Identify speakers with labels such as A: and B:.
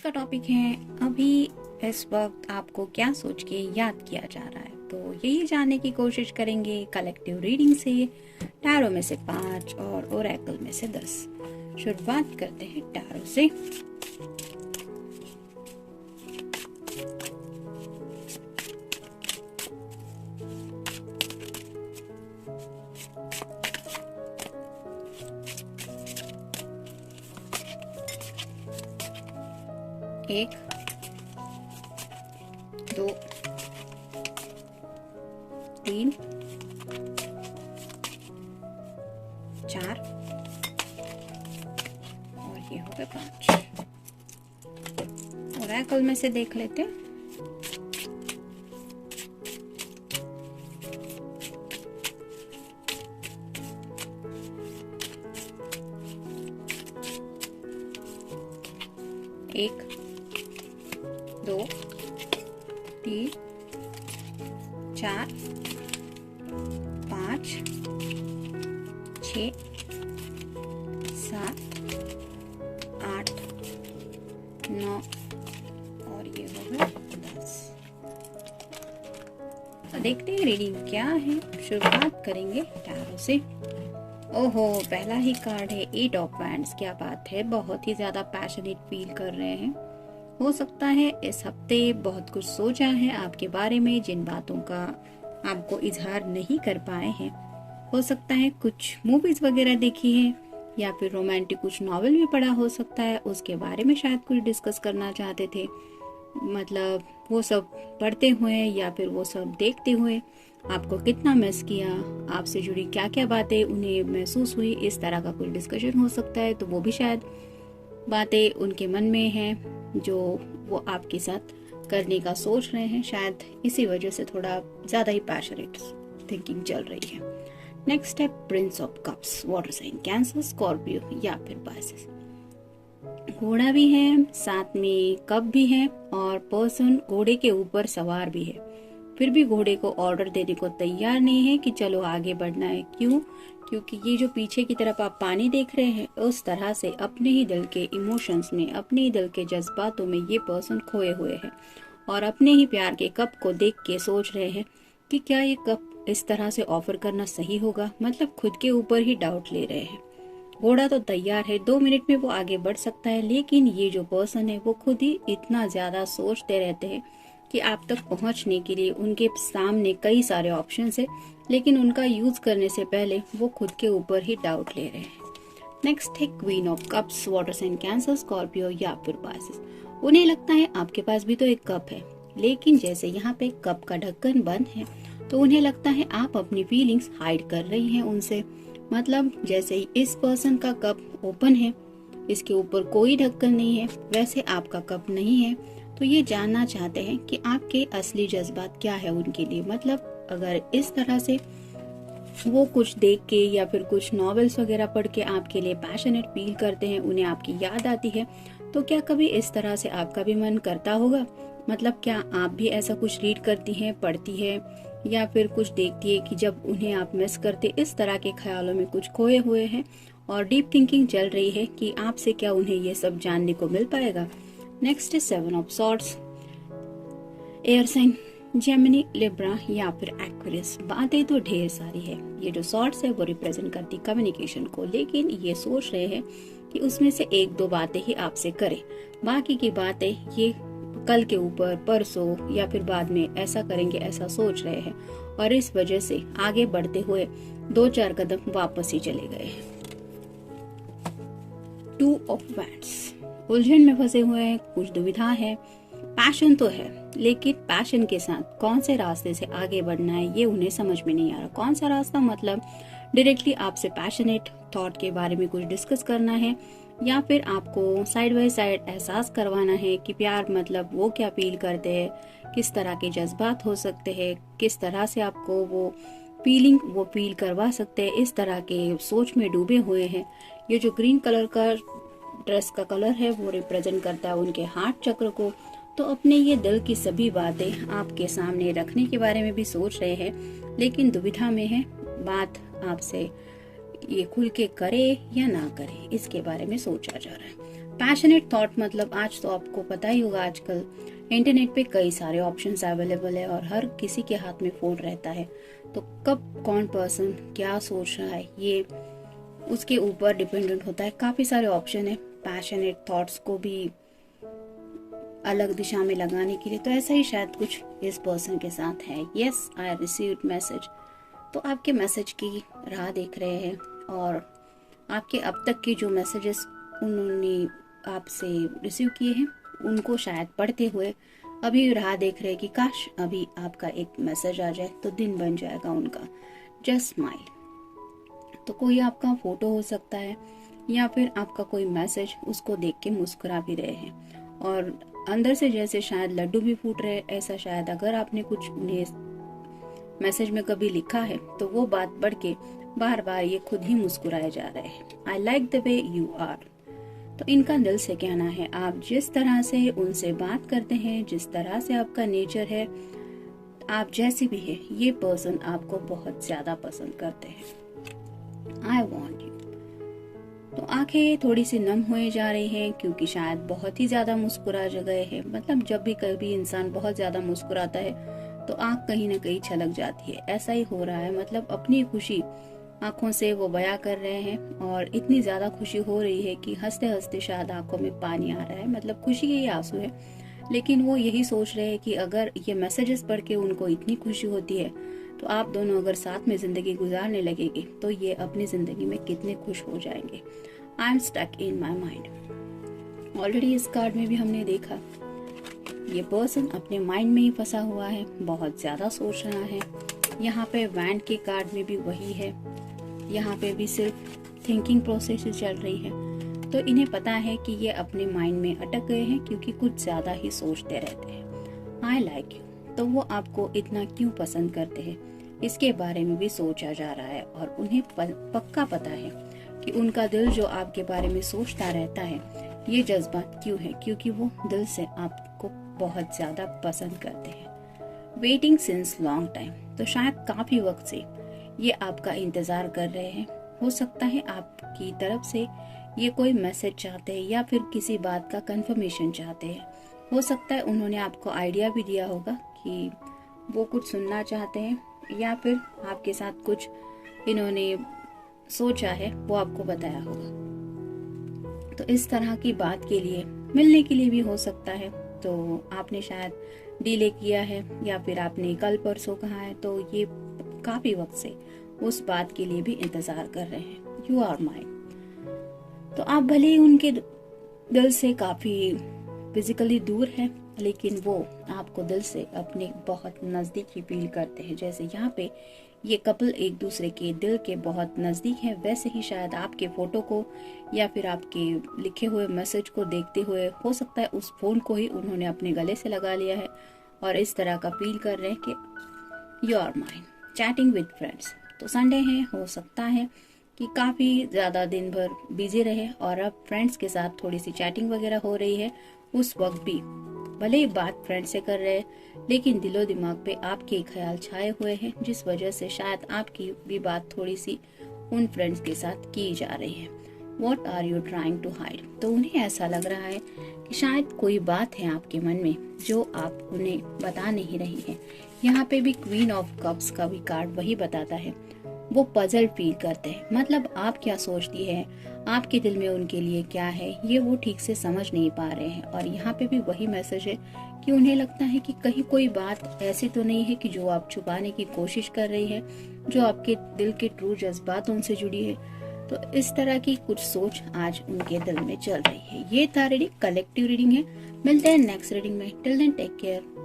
A: का टॉपिक है अभी इस वक्त आपको क्या सोच के याद किया जा रहा है। तो यही जानने की कोशिश करेंगे कलेक्टिव रीडिंग से। टैरो में से 5 और ओरेकल में से 10। शुरुआत करते हैं टैरो से। एक, 2, 3, 4 और ये हो गए 5। ओरेकल में से देख लेते हैं। एक, 2, 3, 4, 5, 6, 7, 8, 9 और ये हो गए 10। तो देखते हैं रीडिंग क्या है। शुरुआत करेंगे टैरो से। ओहो, पहला ही कार्ड है 8 ऑफ वैंड्स। क्या बात है, बहुत ही ज्यादा पैशनेट फील कर रहे हैं। हो सकता है इस हफ्ते बहुत कुछ सोचा है आपके बारे में, जिन बातों का आपको इजहार नहीं कर पाए हैं। हो सकता है कुछ मूवीज वगैरह देखी है या फिर रोमांटिक कुछ नॉवेल भी पढ़ा हो सकता है, उसके बारे में शायद कुछ डिस्कस करना चाहते थे। मतलब वो सब पढ़ते हुए या फिर वो सब देखते हुए आपको कितना मिस किया, आपसे जुड़ी क्या क्या बातें उन्हें महसूस हुई, इस तरह का कुछ डिस्कशन हो सकता है। तो वो भी शायद बातें उनके मन में हैं जो वो आपके साथ करने का सोच रहे हैं। शायद इसी वजह से थोड़ा ज्यादा ही पैशनेट थिंकिंग चल रही है। नेक्स्ट है prince of cups, water sign, Cancer, Scorpio या फिर पाइसेस। घोड़ा भी है, साथ में कप भी है और पर्सन घोड़े के ऊपर सवार भी है। फिर भी घोड़े को ऑर्डर देने को तैयार नहीं है कि चलो आगे बढ़ना है। क्यों? क्योंकि ये जो पीछे की तरफ आप पानी देख रहे हैं, उस तरह से अपने ही दिल के इमोशंस में, अपने ही दिल के जज्बातों में ये पर्सन खोए हुए है और अपने ही प्यार के कप को देख के सोच रहे हैं कि क्या ये कप इस तरह से ऑफर करना सही होगा। मतलब खुद के ऊपर ही डाउट ले रहे हैं। घोड़ा तो तैयार है, 2 मिनट में वो आगे बढ़ सकता है, लेकिन ये जो पर्सन है वो खुद ही इतना ज्यादा सोचते रहते हैं कि आप तक पहुंचने के लिए उनके सामने कई सारे ऑप्शंस है, लेकिन उनका यूज करने से पहले वो खुद के ऊपर ही डाउट ले रहे हैं। नेक्स्ट है queen of cups, water sign, Cancer, Scorpio या फिर पाइसेस। उन्हें लगता है आपके पास भी तो एक कप है, लेकिन जैसे यहाँ पे कप का ढक्कन बंद है तो उन्हें लगता है आप अपनी फीलिंग्स हाइड कर रही हैं उनसे। मतलब जैसे ही इस पर्सन का कप ओपन है, इसके ऊपर कोई ढक्कन नहीं है, वैसे आपका कप नहीं है, तो ये जानना चाहते हैं कि आपके असली जज्बात क्या है उनके लिए। मतलब अगर इस तरह से वो कुछ देख के या फिर कुछ नॉवेल्स वगैरह पढ़ के आपके लिए पैशनेट फील करते हैं, उन्हें आपकी याद आती है, तो क्या कभी इस तरह से आपका भी मन करता होगा? मतलब क्या आप भी ऐसा कुछ रीड करती हैं, पढ़ती है या फिर कुछ देखती है कि जब उन्हें आप मिस करते, इस तरह के ख्यालों में कुछ खोए हुए हैं और डीप थिंकिंग चल रही है कि आपसे क्या उन्हें ये सब जानने को मिल पाएगा। नेक्स्ट है 7 of swords, air sign, Gemini, Libra या फिर एक्वेरियस। बातें तो ढेर सारी है। ये जो सॉर्ड्स है वो रिप्रेजेंट करती कम्युनिकेशन को, लेकिन ये सोच रहे हैं कि उसमें से 1-2 बातें ही आपसे करें, बाकी की बातें ये कल के ऊपर, परसों या फिर बाद में ऐसा करेंगे, ऐसा सोच रहे हैं और इस वजह से आगे बढ़ते हुए 2-4 कदम वापस ही चले गए। 2 ऑफ वैंड्स, उलझन में फंसे हुए हैं, कुछ दुविधा है। पैशन तो है, लेकिन पैशन के साथ कौन से रास्ते से आगे बढ़ना है ये उन्हें समझ में नहीं आ रहा। कौन सा रास्ता? मतलब डायरेक्टली आपसे पैशनेट थॉट के बारे में कुछ डिस्कस करना है या फिर आपको साइड बाय साइड एहसास करवाना है कि प्यार मतलब वो क्या फील करते हैं, किस तरह के जज्बात हो सकते हैं, किस तरह से आपको वो फीलिंग वो फील करवा सकते हैं। इस तरह के सोच में डूबे हुए हैं। ये जो ग्रीन कलर का ड्रेस का कलर है वो रिप्रेजेंट करता है उनके हार्ट चक्र को। तो अपने ये दिल की सभी बातें आपके सामने रखने के बारे में भी सोच रहे हैं, लेकिन दुविधा में है। बात आपसे ये खुल के करे या ना करे, इसके बारे में सोचा जा रहा है। पैशनेट थॉट मतलब आज तो आपको पता ही होगा, आजकल इंटरनेट पे कई सारे ऑप्शंस अवेलेबल है और हर किसी के हाथ में फोन रहता है। तो कब कौन पर्सन क्या सोच रहा है ये उसके ऊपर डिपेंडेंट होता है। काफी सारे ऑप्शन है पैशनेट थॉट्स को भी अलग दिशा में लगाने के लिए। तो ऐसा ही शायद कुछ इस पर्सन के साथ है। Yes, I received message. तो आपके मैसेज की राह देख रहे हैं और आपके अब तक के जो मैसेजेस उन्होंने आपसे रिसीव किए हैं उनको शायद पढ़ते हुए अभी राह देख रहे हैं कि काश अभी आपका एक मैसेज आ जाए तो दिन बन जाएगा उनका। Just smile. तो कोई आपका फोटो हो सकता है या फिर आपका कोई मैसेज उसको देख के मुस्कुरा भी रहे हैं और अंदर से जैसे शायद लड्डू भी फूट रहे। ऐसा शायद अगर आपने कुछ उन्हें मैसेज में कभी लिखा है तो वो बात पढ़ के बार बार ये खुद ही मुस्कुराए जा रहे हैं। I like the way you are. तो इनका दिल से कहना है आप जिस तरह से उनसे बात करते हैं, जिस तरह से आपका नेचर है, आप जैसे भी है, ये पर्सन आपको बहुत ज्यादा पसंद करते हैं। I want you. तो आंखें थोड़ी सी नम हुए जा रही हैं क्योंकि शायद बहुत ही ज्यादा मुस्कुरा गए हैं। मतलब जब भी कभी इंसान बहुत ज्यादा मुस्कुराता है तो आंख कहीं ना कहीं छलक जाती है। ऐसा ही हो रहा है। मतलब अपनी खुशी आंखों से वो बयां कर रहे हैं और इतनी ज्यादा खुशी हो रही है कि हंसते हंसते शायद आंखों में पानी आ रहा है। मतलब खुशी के ही आंसू है, लेकिन वो यही सोच रहे हैं कि अगर ये मैसेजेस पढ़ के उनको इतनी खुशी होती है तो आप दोनों अगर साथ में जिंदगी गुजारने लगेंगे तो ये अपनी जिंदगी में कितने खुश हो जाएंगे। I am stuck in my mind. Already इस कार्ड में भी हमने देखा ये पर्सन अपने माइंड में ही फंसा हुआ है, बहुत ज्यादा सोच रहा है। यहाँ पे वैंड के कार्ड में भी वही है। यहाँ पे भी सिर्फ थिंकिंग प्रोसेस चल रही है। तो इन्हें पता है कि ये अपने माइंड में अटक गए हैं क्योंकि कुछ ज्यादा ही सोचते रहते हैं। I like you. तो वो आपको इतना क्यों पसंद करते हैं इसके बारे में भी सोचा जा रहा है और उन्हें पक्का पता है कि उनका दिल जो आपके बारे में सोचता रहता है ये जज्बा क्यों है, क्योंकि वो दिल से आपको बहुत ज्यादा पसंद करते हैं। Waiting since long time. तो शायद काफी वक्त से ये आपका इंतजार कर रहे हैं। हो सकता है आपकी तरफ से ये कोई मैसेज चाहते हैं या फिर किसी बात का कंफर्मेशन चाहते हैं। हो सकता है उन्होंने आपको आइडिया भी दिया होगा कि वो कुछ सुनना चाहते हैं या फिर आपके साथ कुछ इन्होंने सोचा है वो आपको बताया होगा। तो इस तरह की बात के लिए मिलने के लिए भी हो सकता है। तो आपने शायद डिले किया है या फिर आपने कल परसों कहा है। तो ये काफी वक्त से उस बात के लिए भी इंतजार कर रहे हैं। You are mine. तो आप भले ही उनके दिल से काफी फिजिकली दूर है लेकिन वो आपको दिल से अपने बहुत नजदीकी फील करते हैं। जैसे यहाँ पे ये कपल एक दूसरे के दिल के बहुत नजदीक है, वैसे ही शायद आपके फोटो को या फिर आपके लिखे हुए मैसेज को देखते हुए हो सकता है उस फोन को ही उन्होंने अपने गले से लगा लिया है और इस तरह का फील कर रहे हैं कि you are mine. Chatting with friends. तो संडे है, हो सकता है कि काफी ज्यादा दिन भर बिजी रहे और अब फ्रेंड्स के साथ थोड़ी सी चैटिंग वगैरह हो रही है। उस वक्त भी भले ही बात फ्रेंड से कर रहे हैं लेकिन दिलो दिमाग पे आपके ख्याल छाए हुए हैं, जिस वजह से शायद आपकी भी बात थोड़ी सी उन फ्रेंड्स के साथ की जा रही है। What are you trying to hide? तो उन्हें ऐसा लग रहा है कि शायद कोई बात है आपके मन में जो आप उन्हें बता नहीं रही हैं। यहाँ पे भी क्वीन ऑफ कप्स का भी कार्ड वही बताता है। वो पजल फील करते हैं। मतलब आप क्या सोचती है, आपके दिल में उनके लिए क्या है, ये वो ठीक से समझ नहीं पा रहे हैं। और यहाँ पे भी वही मैसेज है कि उन्हें लगता है कि कहीं कोई बात ऐसी तो नहीं है कि जो आप छुपाने की कोशिश कर रही है, जो आपके दिल के ट्रू जज्बात उनसे जुड़ी है। तो इस तरह की कुछ सोच आज उनके दिल में चल रही है। ये था रीडिंग, कलेक्टिव रीडिंग है। मिलते हैं नेक्स्ट रीडिंग में। Till then take care.